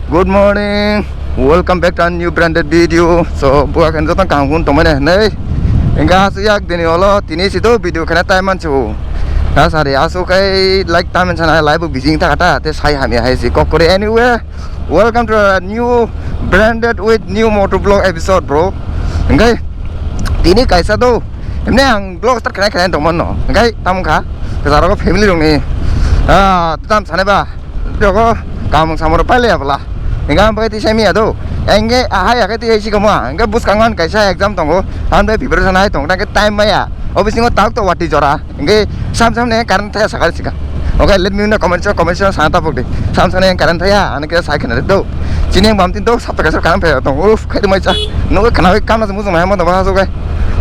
Good morning. Welcome back to a new branded video. So, buat kan jotang kangkung temen nih. Enggak siak dini olo tini situ video kena time cu. Nah, sari asu kai like time sana live bising tak kata. Tes hai hamil hai si kok kore anyway. Welcome to a new branded with new motovlog episode, bro. Enggak. Tini kaisa tuh. Ini yang vlog start kena temen no. Enggak, tamu kah? Kesana ko family dong nih. Tam sana ba. Joko kamu sama pale ya pala. Enggak pakai tisemi ado. Enggak ahai ya kayak sih kamu. Enggak bus kangen kaisa exam tunggu. Anda preparation hai tunggu. Nggak time ya. Obviously nggak tahu tuh wati jora. Enggak sam nih karena saya sekali sih kan. Oke, let me know comment sangat apa deh. Sam nih karena saya anak kita saya kenal itu. Sini yang bamtin tuh sampai kasar kan pe tunggu. Kayak macam. Nunggu kenapa kamu semua sama yang mau bahas oke.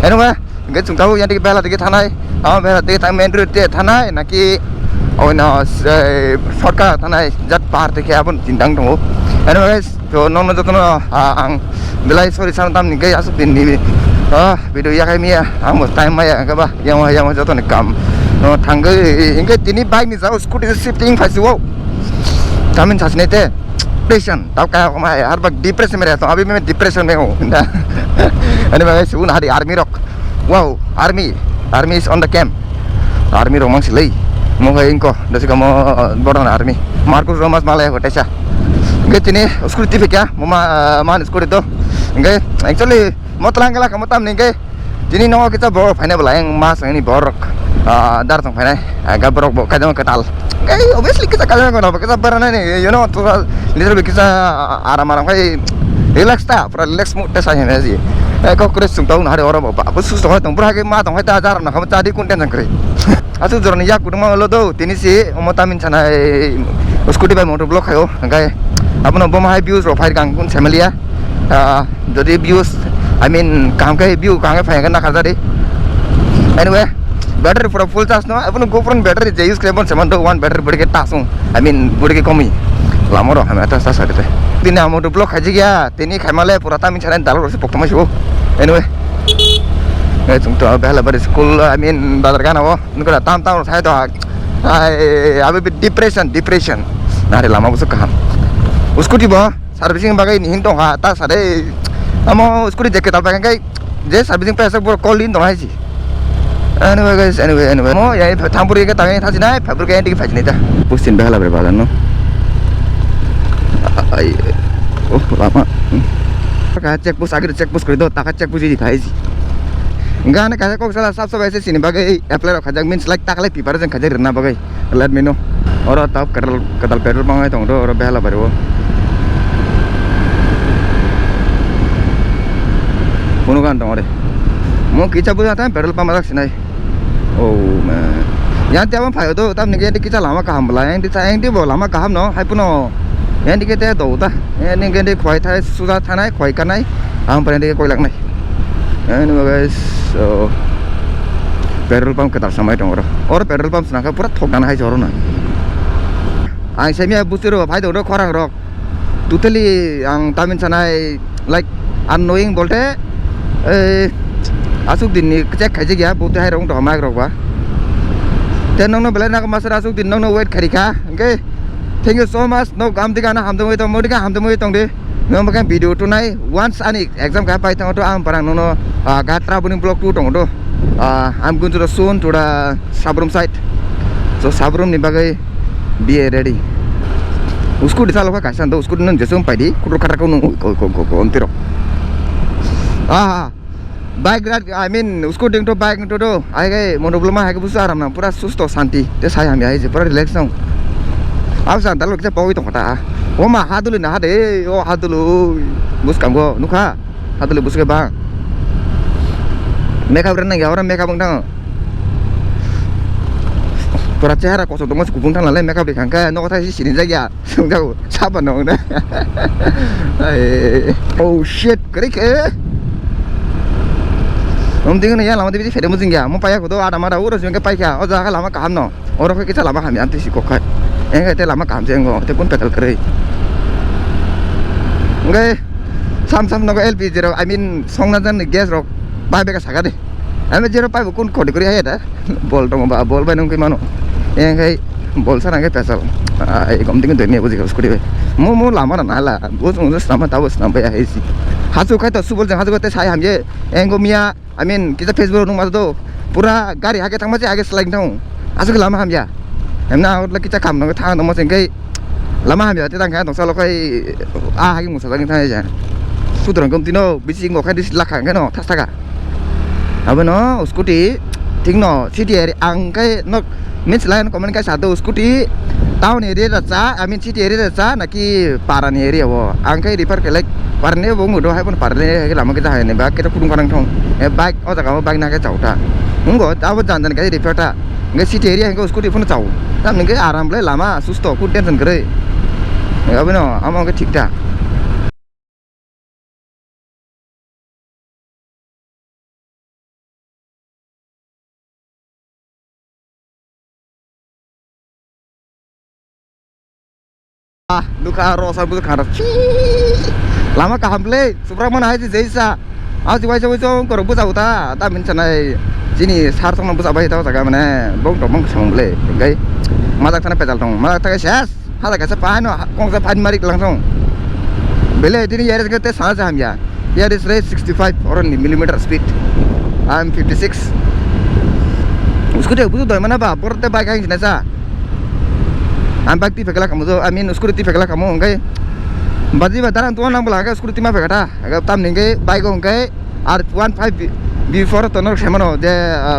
Anyway, enggak cuma tahu yang di bela di tanah. Bela di tanah main road di tanah. Naki oh no, shortcut tanah jat par te kaya pun cintang tunggu. Anyway guys, so nong nong jotono ang belai sorry santam nih guys asuk din nih. Video ya kayak mia, ang time maya kaba yang jotono kam. No tangga, ingat ini bike nih jauh scooty shifting festival. Kami saat ini teh depression, tahu kayak kemana ya? Harus depresi mereka, so abis memang depression mengo. Anyway guys, una hari army rock. Wow, army is on the camp. Army rock mang silai. Mau kayak ingko, dari kamu boran army. Marcus Romas malah ya kotesha. Enggak ini security fik ya, mana security itu. Enggak, actually mau terangkan kamu tam nih enggak. Jadi nongol kita borok, final lah yang mas ini borok. Datang final, agak borok kadang ketal. Enggak, obviously kita kadang kenapa kita berana nih, you know, tuh little bit kita aram-aram kayak relax ta, relax mood tes aja nih sih. Kau kures sungtau hari orang bapak, aku susah banget, berapa mah tong kita ajar, nah kamu tadi konten sangkri. Asu jorong ya kudu mau lo tuh, tini sih mau tamin sana, scooty by motor block ayo, enggak. Apa nopo mah views ro fire kangkun family ya. Jadi views I mean kang kai view kang kai kan nak tadi. Anyway, battery for a full charge no. Apa no GoPro battery je use krebon seman do one battery budi ke tasung. I mean budi ke komi. Lama ro kami atas tas ada teh. Tini amo do block aja ya. Tini khamale purata min channel dalur se pokto masih. Anyway. Chúng tôi bé là bari school I mean badar kan apa. Nuko tam saya to. Abi depression. Nah, lama busuk kaham. Scooty bah, servicing bagai ni hintong ha, tas ada, amo scooty jaket apa kan je servicing पैसा पूरा call in तो है जी. Anyway guys, anyway, mo ya थांपुरी के तांगे था जिना, fibre के anti के फजने था. पुस्तिन बहला berbadan no. Oh lama. Pakai cek pus akhir cek pus kerja, tak cek pus di thai sih. Enggak, kayak kok salah sab ऐसे sini bagai apply khajak means like tak like piparan khajak rena bagai. Let me know. Orang tahu ketal petrol bangai tong do orang bela baru. Puno kan tong ore. Mau kita buat apa petrol pump ada sini. Oh man. Yang tiap apa itu tam nih kita lama kaham belah yang di bawah lama kaham no. Hai puno. Yang kita tahu ta. Yang kita kuai thai susah tanai kuai kanai. Am pernah dia kuai lak nai. Anyway guys, so petrol pump ketal sama itu orang. Orang petrol pump senang pura thok dan hai jorona. Ang semia busiro bhai do khorang rok totally ang tamin sanai like annoying bolte asuk din ni check khai ya bote hai rong to mag rok ba ten nong no bela na masara asuk din nong no wait khari kha okay thank you so much no gam diga na hamdoi to modika hamdoi tong de no makan video to nai once ani exam ka pai tong to am parang no gatra buning block 2 tong do I'm going to the soon to the Sabrum site so Sabrum ni bagai be ready. उसको दिशा लोग कैसा तो उसको none जैसे हम पैदी कुछ खरा को अंतिरो बाइक राइड I mean उसको डिंग तो बाइक तो आए गए मोनोब्लमा है कि बुसा आराम ना पूरा सुस्त और शांति ते साय हम आए जे पूरा रिलैक्स ना आप सांता लोग कितना पावी तो कटा वो माँ हाथ दुले ना हाथ ओ हाथ दुलो बुस काम को नुखा हाथ दुले बुस के बांग मेकअप रन नहीं orang मेकअप बंगता Pura cehara kosong tuh masih kupung tang lalai makeup di kangka no kata sini saja sungguh siapa nong dah oh shit kerik om tinggal nih ya lama tiba-tiba fede musim ya mau payah kudo ada mana urus yang kepai ya oh jangan lama kaham no orang kita lama kami anti si kokai yang kita lama kaham jenggo itu pun petal kerik enggak sam no LPG zero I mean song najan gas rock baik baik saja deh Ame zero pai bukun kodi kuri aja dah bol dong bol bay nung kimano yang kayak bol sana kayak pesal gom ting doi ne buji scooty be mo lama na la bo jong sama tawo snam ba hai si hasu khai to subol jang hasu te sai ham je engo mia I mean kita Facebook nung ma do pura gari hage thang ma je hage slide thong hasu lama ham ya emna la kita kam no thang no mo seng kai lama ham ya te tang khai tong sa lo khai a hage mu sa dang thang ja sudrang gom tino bisi ngo khai dis lakha ngai no thasta ka abano scooty ting no city area ang kai no means lain komen kai satu scooty town area da cha I mean city area da cha naki paran area wo ang kai refer ke like parne bo ngudo hai pun parne ke lama kita hai ne ba kita kudung karang thong e bike o jaga bike na ka chauta ngo ta bo jan jan kai refer ta ngai city area ngo scooty pun chau tam ngai aram le lama susto ku tension kare abano among ke thik ta Luka rosa bu khara lama ka hamle supra mana hai jaisa a ji wai wai chong kor bu jauta ta min chanai jini sar song bu sabai ta jaga mane bong to bong song le gai mazak thana pedal tong mazak ta sas hala ka sa pa no kong sa pan mari langsung bele dini yare ke te sa jam ya here is rate 65 or millimeter speed I am 56 उसको दे बुझो दय mana ba porte bike hai jina sa Ampak ti fekala kamu tu, I mean scooty fekala kamu engkai baji bataran tuan nang belaga scooty ma fekata agak tam ningkai bike engkai R15 before tonor semano je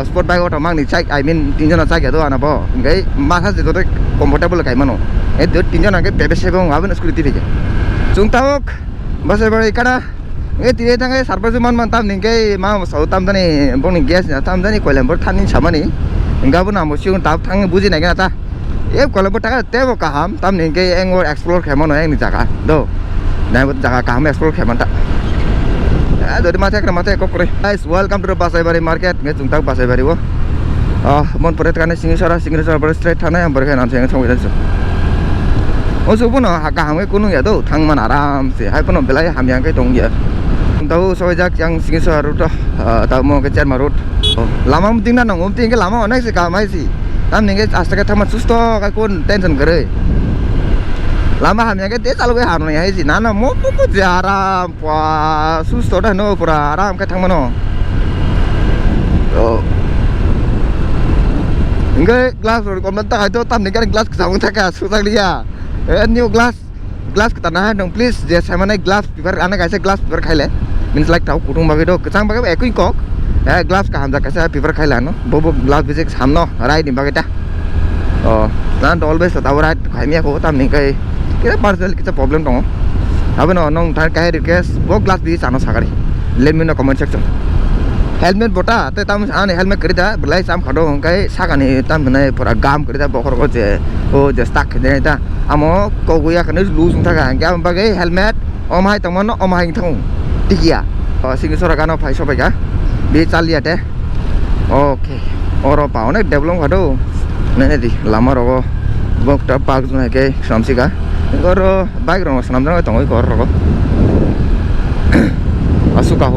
sport bike auto mang ni cek I mean tinjana cek itu ana po engkai masa itu tu comfortable kai mano itu tinjana engkai pepe sebong abin scooty feke cung tawok basa bari kana engkai tire tangai sarpasu man tam ningkai ma sau tam tani bong ni gas tam tani koilambor thanin samani engkai pun amo siung tap thang buji nai kana ta kalau bertakat tebo kaham tam nih kayak engor explore keman yang di jaga do nah buat jaga kaham explore keman tak dari mata ke mata kok kore guys welcome to the Pasai market nggak jungtak Pasai wo mon peret kan singisara ber straight thana yang berkai nanti yang songwira so osu pun kaham ke kunung ya do thang man aram sih hai pun belai ham yang kayak tong ya tahu sojak yang singisara road tahu mau ke Cerma road lama mungkin nang mungkin ke lama onak sih kaham sih tam nih astaga tamat susto kakun tension kere lama hamnya ke chalu ke harno ya sih nana mo jaram pa susto dah no pura aram ke thang mano oh enggak glass komentar itu tam nih kan glass kesawung tak susah liya new glass ke tanah dong please je sama naik glass biar anak kasih glass biar kaile means like tahu kutung bagi do kesang bagi ekui kok glass ka hamza kaisa paper khaila no bobo glass basic samno right ni bageta nan always tahu right khaimia ko tam ni kai kira personal kita problem dong abano nong thar kai request bo glass bi sano sagari let me know comment section helmet bota te tam ane helmet kerida belai sam khado kai sagani tam nai pura gam kerida bokor ko je o je stuck de ta amo ko guya kan lu sung thaga ngam bagai helmet omai tangmono omai thong tikia singisora kano phai sobai ka be chali ate okay oro pa onek develop hado nene di lama rogo bokta park juna ke samsika goro bike ro sanamdra tongoi gor rogo asuka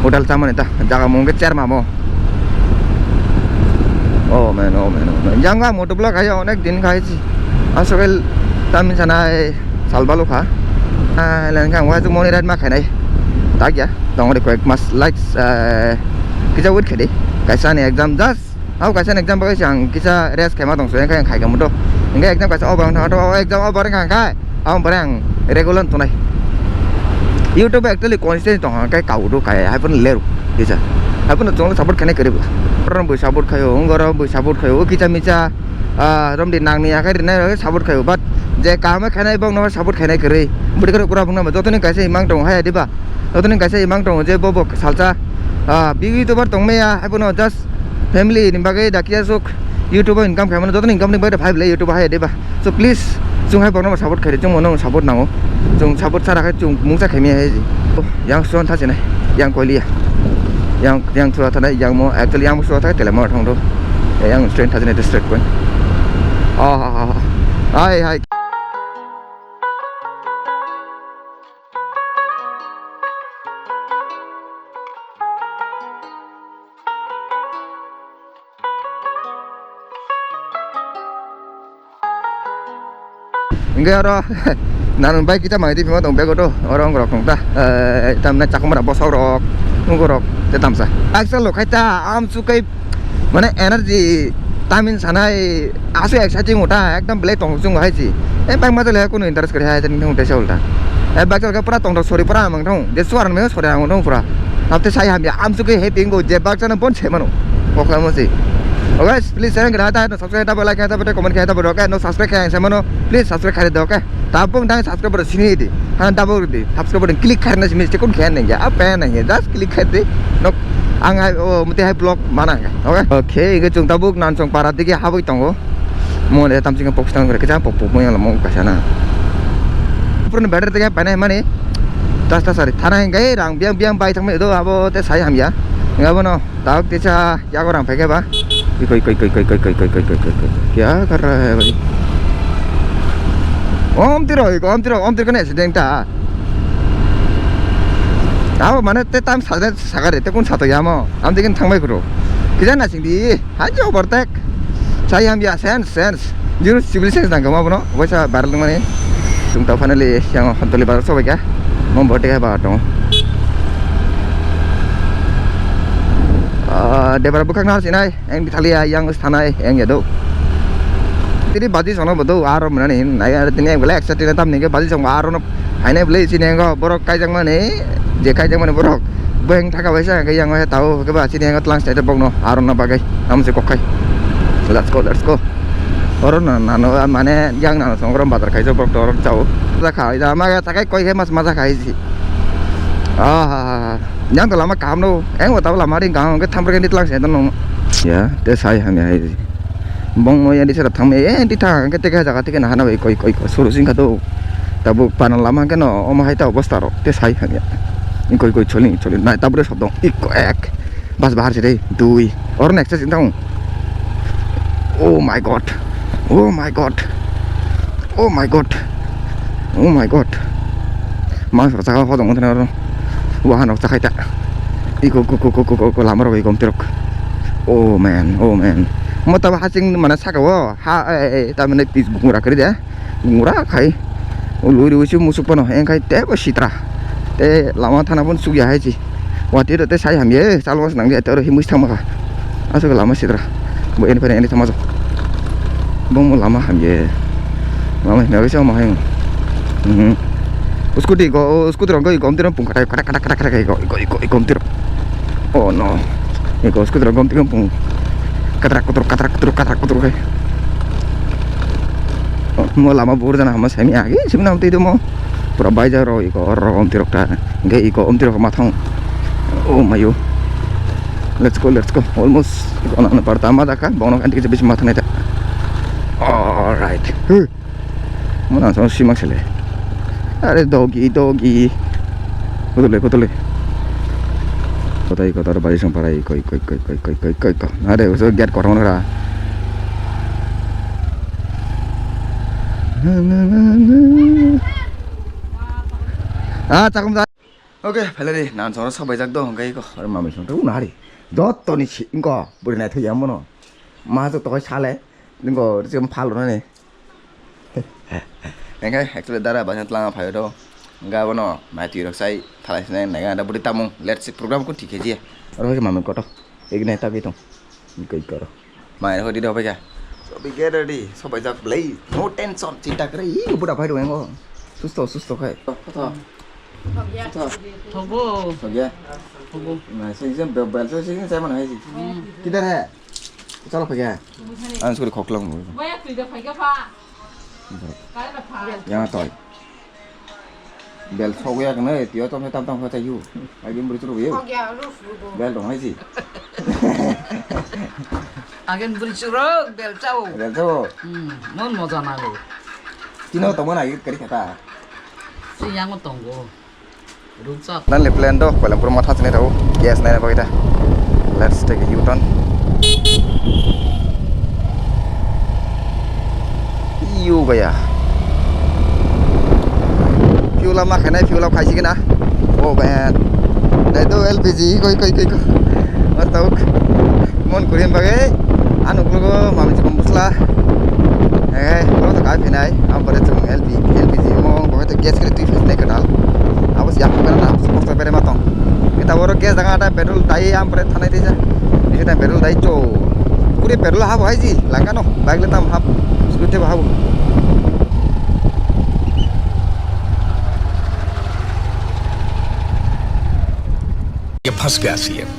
hotel chamane ta jaga mongke Cerma mo oh man janga motor block ayo onek din khaiji asokel tamin sanai salbalo kha lan kang wa moni rat ma khanai tak ya tong de mas likes kita wait khade kaisa ni exam just au kaisa exam bagai sang kita res khema tong soeng khai ga mudo enggak exam kaisa obang tho exam obang khang khai au barang regular tunai YouTube actually constant tong kai kau do kai hai pun leru bisa hai pun jong support khane kare ram bu support khayo ngoro bu support khayo kita micha ram din nang ni akai rinai support khayo but je kam khane bang no support khane kare budi kare kura bang na jotoni kaisa imang tong hai diba jotoni kaisa imang tong je bobo salsa YouTuber tong me ya hai pun just family ni bagai dakia sok YouTuber income khamana jotoni income ni bagai 5 le YouTuber hai diba so please jung hai bang no support khare jung monong support nango jung support sara khai jung mungsa khami hai ji yang son tha chene yang kolia yang thua tha nai yang mo actually yang so tha telemo thong do yang straight tha chene straight point hai enggak ro nan baik kita mai di pima tong bego do orang rok tong ta tamna cakumara bosau rok ngorok tetam sa aksal lo kaita am sukai mana energy tamin sanai asu exciting uta ekdam black tong sung hai si bang ma le ko interest kare hai tan tung te ulta bag ka pura tong sori pura mang tong de suaran me sori ang tong pura tapte sai ham ya am sukai he pingo je bag sana bon che mano pokla mo si. Oh guys, please share kita no subscribe kita like kita pada komen kita pada no subscribe kita sama no please subscribe kita oke. Tapung tang subscribe pada sini di, kan tapung di subscribe pada klik karena si mesti kon khen ya apa nanya just klik kate no angai mesti hai blog mana kan oke itu cung tabuk nan cung para digi habuk tanggo mau lihat tam singa post tang kerja pop mo yang lemong kasana purun better tiga panai mani tas sari tanah engai rang biang bai tang itu abo te saya ham ya enggak bono tahu kita ya orang pakai ba Koi क्या कर रहा है भाई om tiro kene sedeng ta आओ माने ते time सागारे ते कोन सातो यामो am dikin thangbai kuro kijana singdi hajo bertek saya am ya sense jurus civil sense nang gama bono bosa barang mane tung ta finally yang hontoli bar so ba mom bote ka ba to Debara bukan nasi nai, yang Italia yang tanah yang jatuh. Jadi baju sana betul arom mana nih, naya ini yang belak setelah tam nih, baju sama arom, ini beli sini yang kau borok kai jang mana, je kai jang mana borok, beng thaka biasa yang kau tahu, kau sini yang kau telang state bong no, arom na bagai, namun si kokai. So let's go. Orang nano mana yang nano songkram batar kai jauh borok orang jauh. Tak kau, ida maga tak kau mas masa kai sih. Yang tu lama kam no, tahu lama ring kam, ke tham pergi di telang saya tu no. Ya, te saya hanya ini. Bong yang di sana tham di tang, ke tega jaga tega nah nawe koi suruh singkat tu. Tabu panel lama ke no, omah hai tahu bos taro, te saya hanya. Ini koi coli, nah tabu deh sabdong, ek, bas bahar sih dui. Orang next sih tahu. Oh my god. Mas rasa kau hodong tu orang. Wah, nak cakap tak? Iko lama roh ikom teruk. Oh man. Mau tahu hasing mana cakap wah? Tapi ni pis gungura kerja, gungura kai. Ulu usi musuk pano, engkai teh bersitra. Teh lama tanah pun sugia haji. Waktu itu teh saya hamil, kalau mas nanggi itu orang himus sama kah? Asal lama sitra. Bu ini pada ini sama so. Bung lama hamil. Lama ni agak sama yang. Usku terang kau ikom terang pung kata ikom terang. Oh no, usku terang ikom terang pung kata kotor kai. Mau lama buru jana hamas semi agi sebenarnya itu mau pura baja ro ikom terang ta, gay ikom terang matang. Oh mayu, let's go. Almost ikom pertama dah kan, bang nak anti kita bisa matang itu. Alright, mana sama simak sele. Ada doggy. Betul. Kota ada baju sang parai koi. Ada usah get korang nara. Cakum tak. Oke, balik ni. Nan soalnya sampai jak dong koi ko. Orang mami sang tu nari. Dot ni si ingko. Boleh naik tu yang mana? Masuk toko sale. Ingko siapa palu ni. Enggak, actually darah banyak telang apa itu. Enggak bono, mati orang saya thalas ni, enggak ada berita mung. Let's see program kun ठीक है जी. Orang ke mami kotor. Ini nih tapi itu. Ini kau. Main kau di dah apa ya? So be get ready. So baca play. No tension. Cinta kere. Ini budak apa itu enggak? Susto kai. Kotor. Togo. Nah, saya bel saya mana sih? Kita है. चलो भैया. Answer को खोखला हूँ. भैया तुझे भैया पा. Yang toy. Bel so ya kan eh tio tom tam kata you. Lagi beri suruh you. Bel dong sih. Agen beri suruh bel tahu. Non mau jangan aku. Kino tomo na kari kata. Si yang tunggu. Rusak. Dan le plan doh kalau perlu matah sini tahu. Yes nai apa kita. Let's take a U-turn. Iu gaya. Fuel lama kena fuel apa kasih kena? Oh man. Nah itu LPG koi. Tahu. Mon Korean bagai. Anu kalau mami cakap muslah. kalau tak kaya finai, am pada tu LPG mau boleh tu gas kiri tu fisik kenal. Abis yang bukan apa support tu beri matang. Kita baru gas dengan ada petrol dai am pada tanah itu je. Ini tu petrol dai co. Puri petrol hab hai ji, langgan no. Bag letam hab, scooter hab. ये फंस गया CM.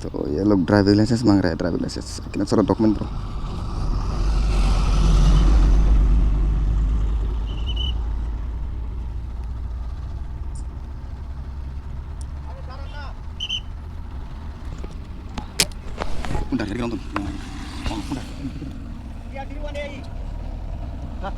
तो ये लोग driving licence मांग रहे हैं, driving licence कितना सारा document bro. Udah jadi nonton. Udah. Dia di luar nih. Hah?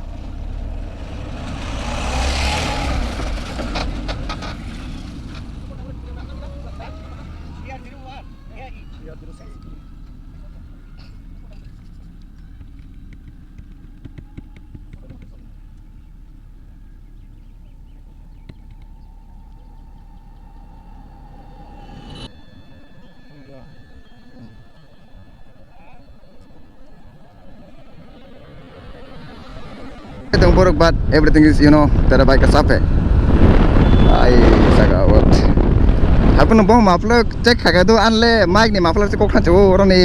Don't worry, but everything is, तेरा बाइक का साफ है। आई सगावत। अपन बम माफलर चेक खाके तो आनले माइक नि माफलर से कोखना चो रनी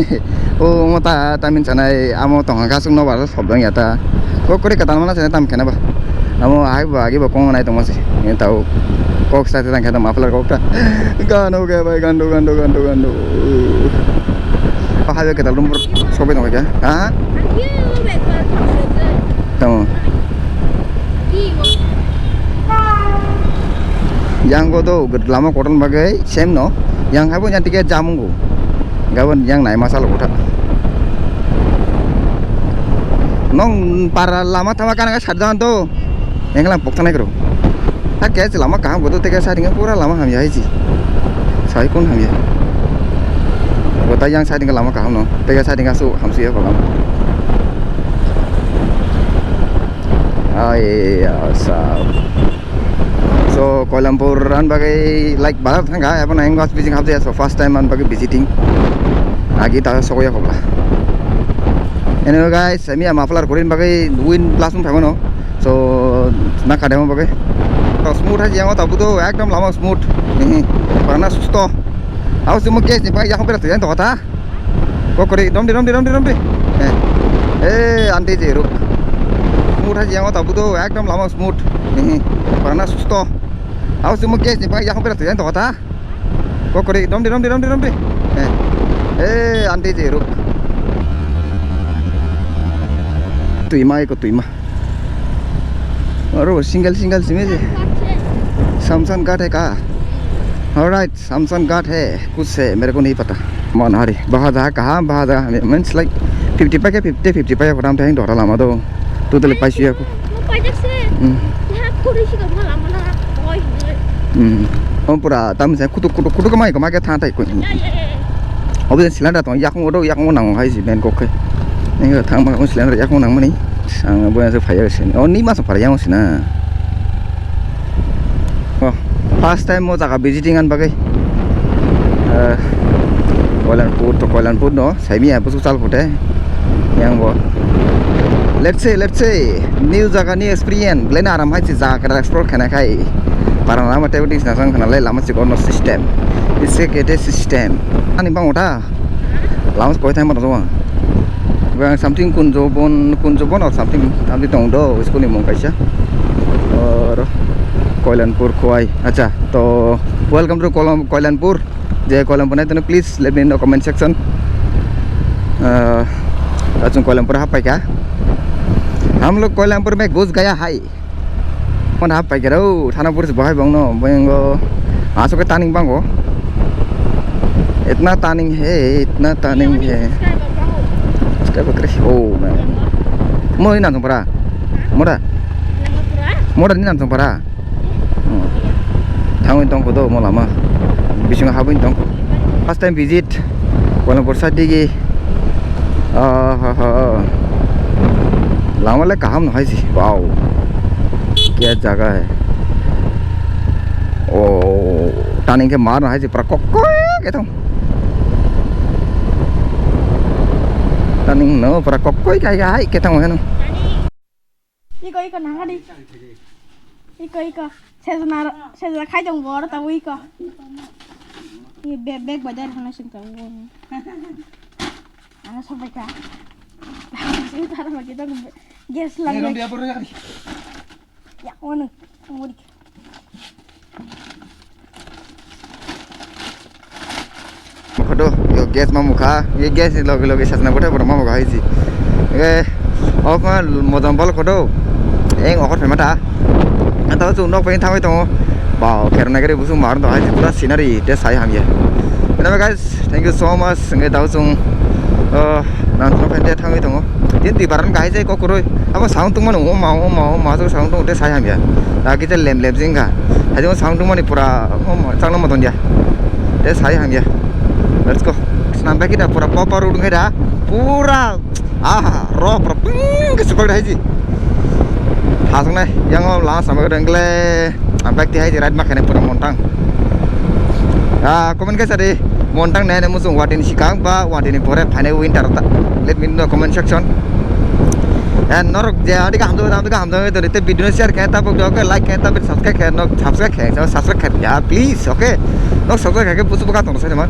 ओ मता तामिन चनाय आमो तंगा गासुं न बार सबदं याता को करे कतान माना चने ताम केना बा आमो आइ बागी बा कोंग नाय तमसे ने ताउ कोक साथे तां केता माफलर कोकटा गान हो गया भाई गांडो हाईवे केता रूम सबे दं क्या हां तम yang go do lama koron bagai same no yang habo nyanti ke jamu gawan yang naik masalah kota nong para lama tama kan ka sarjan to yang lang poktan karo tak ke lama kaham go to te ke saring pura lama ham yai ji sai kon ham ya gota yang saring lama kaham no te ke saring asu ham sia ko lama ai asa so Kuala Lumpur an bagai like barat thanga apun ang was visiting habde so first time an bagai visiting agi ta soya hobla anyway guys ami maflar korin bagai win plus thamo no so na kademo bagai to smooth ha jiang ta budo ekdom lama smooth ni parana susto aw sumo case ni bagai yang berat yan to ta ko kori dom di ante je ruk smooth ha jiang ta budo ekdom lama smooth ni parana susto aw sumo case ni bagai yang berat yan to ta ko kori dom di ante je ruk tuima और single सिमेज है Samsung घाट है कहाँ alright Samsung घाट है कुछ है मेरे को नहीं पता मनहारी बहुत है कहाँ बहुत है मीन्स लाइक 55 के 50 को नाम थे डोरा लामा दो तू तो ले पाइसी है को हम पूरा तम से कुटु कमाई कमा के था कोई अब ये सिलेंडर तो याक वो नंग है जी मैन को के नहीं थांग मा सिलेंडर याक वो नंग money sang buaya se fire sini oh ni masuk pada yang sini oh first time mau jaga visiting an bagai Kuala Lumpur no saya mi apa susah putih yang bo let's say new jaga new experience lain aram hai sih jaga kita explore kena kai para lama activities nasang kena lain lama sih kono system इससे कहते system ani bang udah lama sekali time mana semua something kunjobon or something nanti tong do इसको नहीं मंगाई सा और Kuala Lumpur खोई अच्छा तो welcome to Kuala Lumpur जय Kuala Lumpur नहीं तो please let me know comment section अच्छा Kuala Lumpur हाँ पाई क्या हम लोग Kuala Lumpur में घुस गया है कौन हाँ पाई क्या रो थानापुर से बाहर बंगनो बंगो आंसू के टानिंग बंगो इतना टानिंग है oh man mau ini langsung para murah ini langsung para tanggung tong foto mau lama bisa nggak habis tong first time visit Kuala Lumpur saat ini lama ले कहाँ ना है जी वाओ क्या जगह है ओ टानिंग के मार ना है जी पर कोको कहता हूँ Taning no para kokoi kai kita mau kan. 이거 나가 đi. 이거 세즈나 khai 정보 알았다고 이거. 이 백 바जार 하나씩 더 오고. 아 sampai sebentar lagi kita gas lagi. Ya mana? Mau di. Khodo yo gas ma mukha ye gas loge sasna bota bora ma mukha haisi e ok ma modam bol khodo eng okot phemata ata chu nok pain thamai tongo ba kherna gari busu mar do haisi pura scenery te sai hamye anyway guys thank you so much ngai dau chung nan no phen te thamai tongo tin ti baran gai jai ko kuroi abo sound tung man ma chu sound tung te sai hamye ta ki te lem jinga hajo sound tung mani pura changna ma don ja te sai hamye. Let's go. Sampai kita pura udung kita pura raw pura ke sekolah haji. Hasung nih yang lama sampai ke dengle sampai ti haji ride makan pura montang. Komen guys tadi montang nih musuh watin sikang ba watin pura pane winter ta. Let me know comment section. And norok jadi kam tuh itu itu video share kayak apa juga like kayak apa subscribe kayak nok subscribe kayak ya please oke nok subscribe kayak butuh buka tong saya man.